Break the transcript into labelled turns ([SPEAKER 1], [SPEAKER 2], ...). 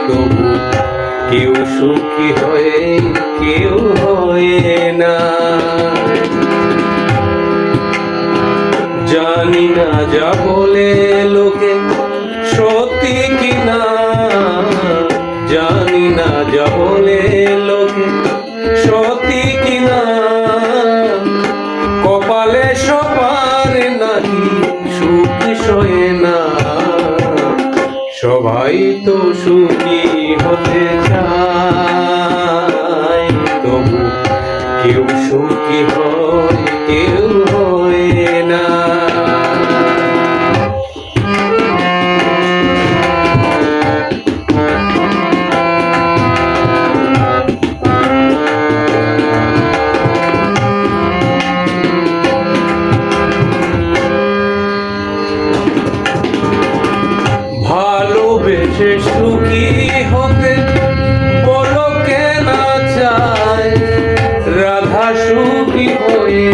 [SPEAKER 1] তবু কেউ সুখী হয়ে কেউ হয় না। জানি না যা বলে লোকে সত্যি কিনা, জানি না যা বলে লোকে সত্যি কিনা, কপালে সবার নাকি সুখ সয়ে না। সবাই তো সুখী হতে চায়, তবু কেউ সুখী হয় কেউ হয় না। ভালোবেসে সুখী হতে বলো কেনা চায়, রাধা সুখী হয়ে